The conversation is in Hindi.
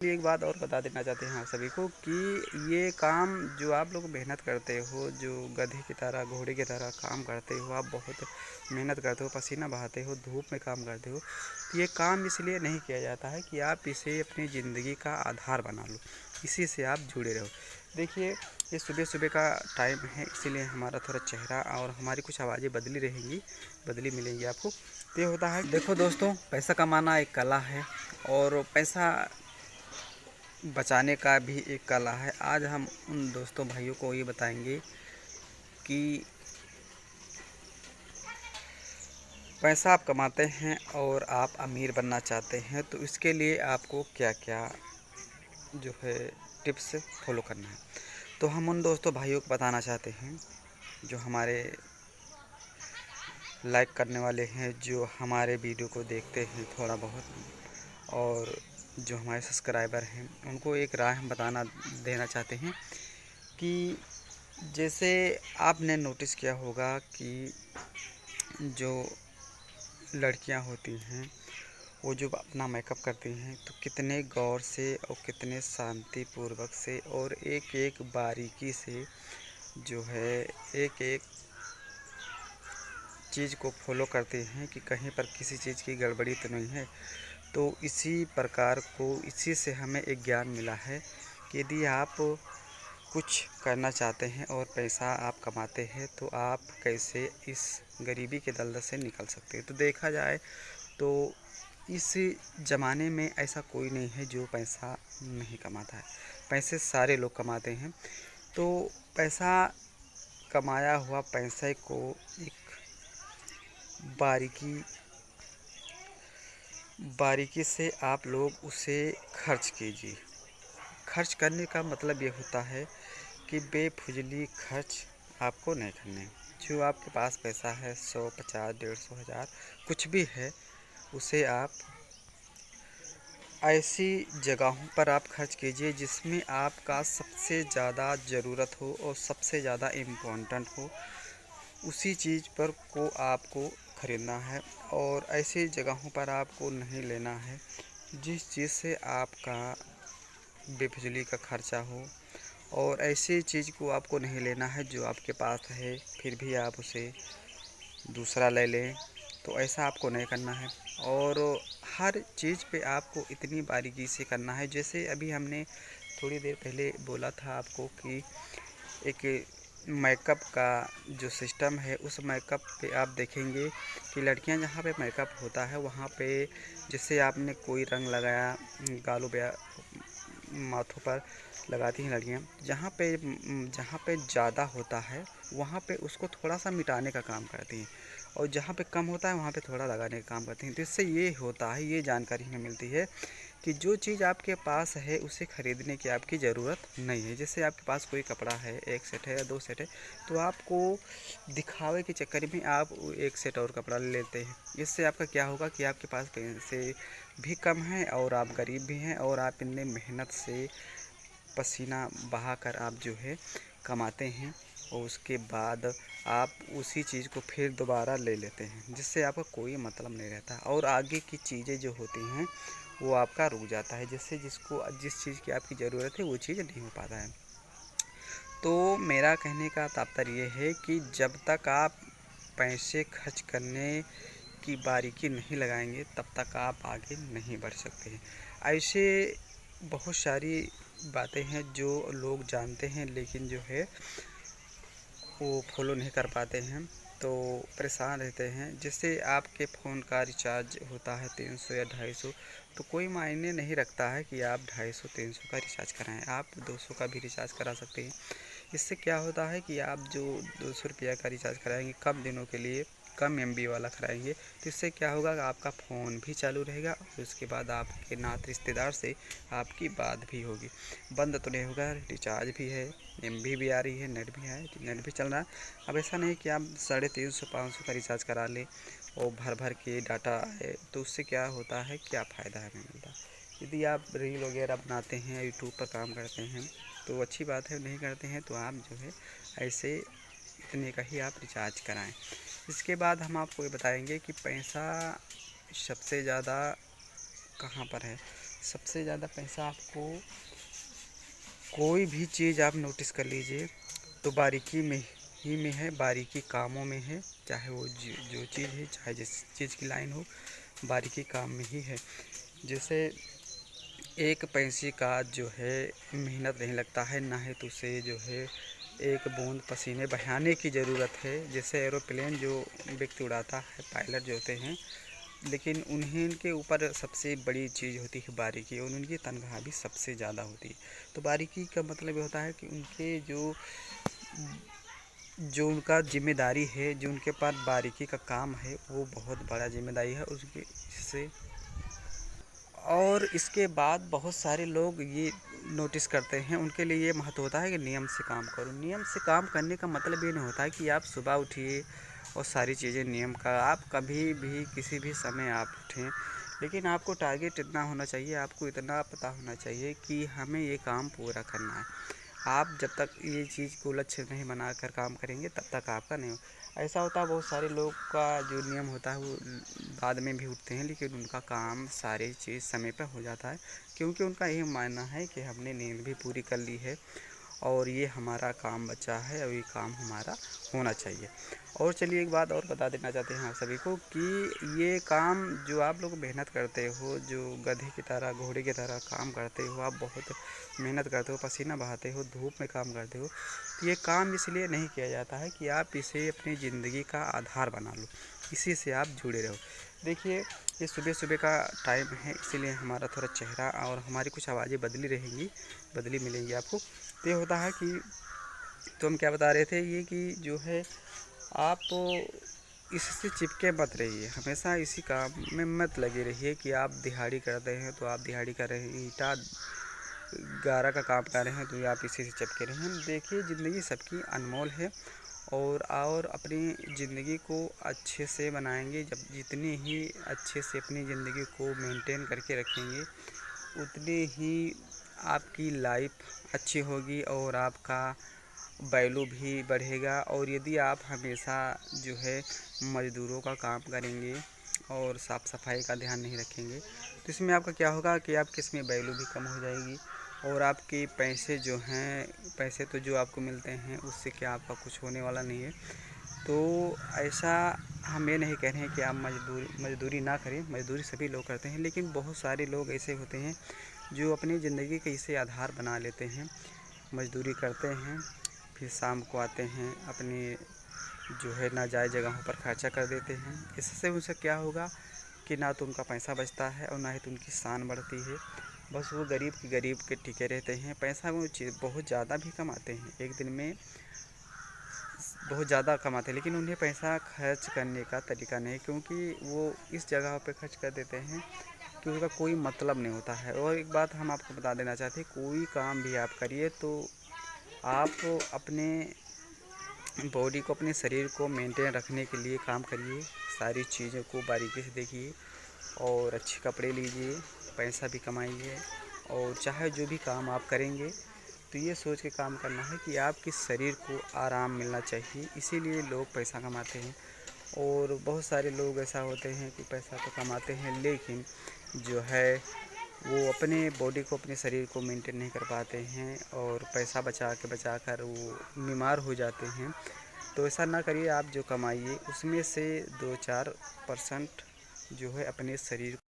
एक बात और बता देना चाहते हैं आप सभी को कि ये काम जो आप लोग मेहनत करते हो, जो गधे की तरह घोड़े की तरह काम करते हो, आप बहुत मेहनत करते हो, पसीना बहाते हो, धूप में काम करते हो, तो ये काम इसलिए नहीं किया जाता है कि आप इसे अपनी ज़िंदगी का आधार बना लो, इसी से आप जुड़े रहो। देखिए, ये सुबह सुबह का टाइम है, इसीलिए हमारा थोड़ा चेहरा और हमारी कुछ आवाज़ें बदली रहेंगी, बदली मिलेंगी आपको। तो ये होता है, देखो दोस्तों, पैसा कमाना एक कला है और पैसा बचाने का भी एक कला है। आज हम उन दोस्तों भाइयों को ये बताएंगे कि पैसा आप कमाते हैं और आप अमीर बनना चाहते हैं, तो इसके लिए आपको क्या क्या जो है टिप्स फॉलो करना है। तो हम उन दोस्तों भाइयों को बताना चाहते हैं जो हमारे लाइक करने वाले हैं, जो हमारे वीडियो को देखते हैं थोड़ा बहुत, और जो हमारे सब्सक्राइबर हैं, उनको एक राय हम बताना देना चाहते हैं कि जैसे आपने नोटिस किया होगा कि जो लड़कियां होती हैं वो जो अपना मेकअप करती हैं तो कितने गौर से और कितने शांतिपूर्वक से और एक एक बारीकी से जो है एक एक चीज़ को फॉलो करते हैं कि कहीं पर किसी चीज़ की गड़बड़ी तो नहीं है। तो इसी प्रकार को इसी से हमें एक ज्ञान मिला है कि यदि आप कुछ करना चाहते हैं और पैसा आप कमाते हैं तो आप कैसे इस गरीबी के दलदल से निकल सकते हैं। तो देखा जाए तो इस ज़माने में ऐसा कोई नहीं है जो पैसा नहीं कमाता है, पैसे सारे लोग कमाते हैं। तो पैसा कमाया हुआ पैसे को एक बारीकी से आप लोग उसे खर्च कीजिए। खर्च करने का मतलब ये होता है कि बेफुजली खर्च आपको नहीं करने। जो आपके पास पैसा है 100, 50, 150, 1000 कुछ भी है, उसे आप ऐसी जगहों पर आप खर्च कीजिए जिसमें आपका सबसे ज़्यादा ज़रूरत हो और सबसे ज़्यादा इम्पोर्टेंट हो। उसी चीज़ पर को आपको ख़रीदना है और ऐसी जगहों पर आपको नहीं लेना है जिस चीज़ से आपका बेफिजूली का खर्चा हो। और ऐसी चीज़ को आपको नहीं लेना है जो आपके पास है फिर भी आप उसे दूसरा ले लें, तो ऐसा आपको नहीं करना है। और हर चीज़ पे आपको इतनी बारीकी से करना है, जैसे अभी हमने थोड़ी देर पहले बोला था आपको कि एक मेकअप का जो सिस्टम है, उस मेकअप पे आप देखेंगे कि लड़कियां जहाँ पे मेकअप होता है वहाँ पे जैसे आपने कोई रंग लगाया गालों पे, माथों पर लगाती हैं लड़कियां, जहाँ पे ज़्यादा होता है वहाँ पे उसको थोड़ा सा मिटाने का काम करती हैं, और जहाँ पे कम होता है वहाँ पे थोड़ा लगाने का काम करती हैं। तो इससे ये होता है, ये जानकारी हमें मिलती है कि जो चीज़ आपके पास है उसे ख़रीदने की आपकी ज़रूरत नहीं है। जैसे आपके पास कोई कपड़ा है, एक सेट है या 2 सेट है, तो आपको दिखावे के चक्कर में आप एक सेट और कपड़ा ले लेते हैं। इससे आपका क्या होगा कि आपके पास पैसे भी कम हैं और आप गरीब भी हैं और आप इतने मेहनत से पसीना बहाकर आप जो है कमाते हैं और उसके बाद आप उसी चीज़ को फिर दोबारा ले लेते हैं, जिससे आपका कोई मतलब नहीं रहता और आगे की चीज़ें जो होती हैं वो आपका रुक जाता है, जिससे जिस चीज़ की आपकी ज़रूरत है वो चीज़ नहीं हो पाता है। तो मेरा कहने का तात्पर्य ये है कि जब तक आप पैसे खर्च करने की बारीकी नहीं लगाएंगे तब तक आप आगे नहीं बढ़ सकते हैं। ऐसे बहुत सारी बातें हैं जो लोग जानते हैं लेकिन जो है वो फॉलो नहीं कर पाते हैं, तो परेशान रहते हैं। जैसे आपके फ़ोन का रिचार्ज होता है 300 या 250, तो कोई मायने नहीं रखता है कि आप 250-300 का रिचार्ज कराएं, आप 200 का भी रिचार्ज करा सकते हैं। इससे क्या होता है कि आप जो 200 रुपया का रिचार्ज कराएंगे कम दिनों के लिए, कम एमबी वाला कराएंगे, तो इससे क्या होगा कि आपका फ़ोन भी चालू रहेगा और उसके बाद आपके नाते रिश्तेदार से आपकी बात भी होगी। बंद तो नहीं होगा, रिचार्ज भी है, एमबी भी आ रही है, नेट भी है, नेट भी चल रहा है। अब ऐसा नहीं कि आप 350-500 का रिचार्ज करा लें और भर भर के डाटा है, तो उससे क्या होता है, क्या फ़ायदा हमें मिलता। यदि आप रील वगैरह बनाते हैं, यूट्यूब पर काम करते हैं तो अच्छी बात है, नहीं करते हैं तो आप जो है ऐसे इतने का ही आप रिचार्ज कराएं। इसके बाद हम आपको ये बताएंगे कि पैसा सबसे ज़्यादा कहाँ पर है। सबसे ज़्यादा पैसा आपको कोई भी चीज़ आप नोटिस कर लीजिए तो बारीकी में ही में है, बारीकी कामों में है। चाहे वो जो चीज़ है, चाहे जिस चीज़ की लाइन हो, बारीकी काम में ही है। जैसे एक पैसे का जो है मेहनत नहीं लगता है, ना है तो उसे जो है एक बूंद पसीने बहाने की ज़रूरत है। जैसे एरोप्लेन जो व्यक्ति उड़ाता है, पायलट जो होते हैं, लेकिन उन्हें उनके ऊपर सबसे बड़ी चीज़ होती है बारीकी, और उनकी तनख्वाह भी सबसे ज़्यादा होती है। तो बारीकी का मतलब ये होता है कि उनके जो उनका जिम्मेदारी है, जो उनके पास बारीकी का काम है, वो बहुत बड़ा जिम्मेदारी है उसके से। और इसके बाद बहुत सारे लोग ये नोटिस करते हैं, उनके लिए ये महत्व होता है कि नियम से काम करो। नियम से काम करने का मतलब ये नहीं होता है कि आप सुबह उठिए और सारी चीज़ें नियम का, आप कभी भी किसी भी समय आप उठें, लेकिन आपको टारगेट इतना होना चाहिए, आपको इतना पता होना चाहिए कि हमें ये काम पूरा करना है। आप जब तक ये चीज़ को लक्ष्य नहीं बनाकर काम करेंगे तब तक आपका नहीं हो। ऐसा होता है बहुत सारे लोग का जो नियम होता है वो बाद में भी उठते हैं, लेकिन उनका काम सारी चीज़ समय पर हो जाता है, क्योंकि उनका यही मानना है कि हमने नींद भी पूरी कर ली है और ये हमारा काम बचा है और ये काम हमारा होना चाहिए। और चलिए एक बात और बता देना चाहते हैं आप सभी को कि ये काम जो आप लोग मेहनत करते हो, जो गधे की तरह, घोड़े की तरह काम करते हो, आप बहुत मेहनत करते हो, पसीना बहाते हो, धूप में काम करते हो, तो ये काम इसलिए नहीं किया जाता है कि आप इसे अपनी ज़िंदगी का आधार बना लो, इसी से आप जुड़े रहो। देखिए, ये सुबह सुबह का टाइम है, इसीलिए हमारा थोड़ा चेहरा और हमारी कुछ आवाज़ें बदली रहेंगी, बदली मिलेंगी आपको। तो ये होता है कि, तो हम क्या बता रहे थे, ये कि जो है आप इससे चिपके मत रहिए, हमेशा इसी काम में मत लगे रहिए कि आप दिहाड़ी करते हैं तो आप दिहाड़ी कर रहे हैं, ईंटा गारा का काम कर रहे हैं तो आप इसी से चिपके रहे हैं। देखिए, ज़िंदगी सबकी अनमोल है, और अपनी ज़िंदगी को अच्छे से बनाएंगे, जब जितनी ही अच्छे से अपनी ज़िंदगी को मेंटेन करके रखेंगे, उतनी ही आपकी लाइफ अच्छी होगी और आपका वैल्यू भी बढ़ेगा। और यदि आप हमेशा जो है मज़दूरों का काम करेंगे और साफ़ सफाई का ध्यान नहीं रखेंगे, तो इसमें आपका क्या होगा कि आपकी इसमें वैल्यू भी कम हो जाएगी, और आपके पैसे जो हैं, पैसे तो जो आपको मिलते हैं उससे क्या आपका कुछ होने वाला नहीं है। तो ऐसा हम ये नहीं कह रहे हैं कि आप मज़दूरी ना करें, मज़दूरी सभी लोग करते हैं, लेकिन बहुत सारे लोग ऐसे होते हैं जो अपनी ज़िंदगी का इसे आधार बना लेते हैं, मज़दूरी करते हैं, फिर शाम को आते हैं, अपनी जो है नाजायज़ जगहों पर खर्चा कर देते हैं। इससे उनसे क्या होगा कि ना तो उनका पैसा बचता है और ना ही तो उनकी शान बढ़ती है, बस वो गरीब के टिके रहते हैं। पैसा वो बहुत ज़्यादा भी कमाते हैं, एक दिन में बहुत ज़्यादा कमाते हैं, लेकिन उन्हें पैसा खर्च करने का तरीका नहीं, क्योंकि वो इस जगह पे खर्च कर देते हैं कि उसका कोई मतलब नहीं होता है। और एक बात हम आपको बता देना चाहते हैं, कोई काम भी आप करिए तो आप अपने बॉडी को, अपने शरीर को मेंटेन रखने के लिए काम करिए, सारी चीज़ों को बारीकी से देखिए और अच्छे कपड़े लीजिए, पैसा भी कमाइए, और चाहे जो भी काम आप करेंगे तो ये सोच के काम करना है कि आपके शरीर को आराम मिलना चाहिए, इसीलिए लोग पैसा कमाते हैं। और बहुत सारे लोग ऐसा होते हैं कि पैसा तो कमाते हैं, लेकिन जो है वो अपने बॉडी को, अपने शरीर को मेंटेन नहीं कर पाते हैं, और पैसा बचा कर वो बीमार हो जाते हैं। तो ऐसा ना करिए, आप जो कमाइए उसमें से 2-4% जो है अपने शरीर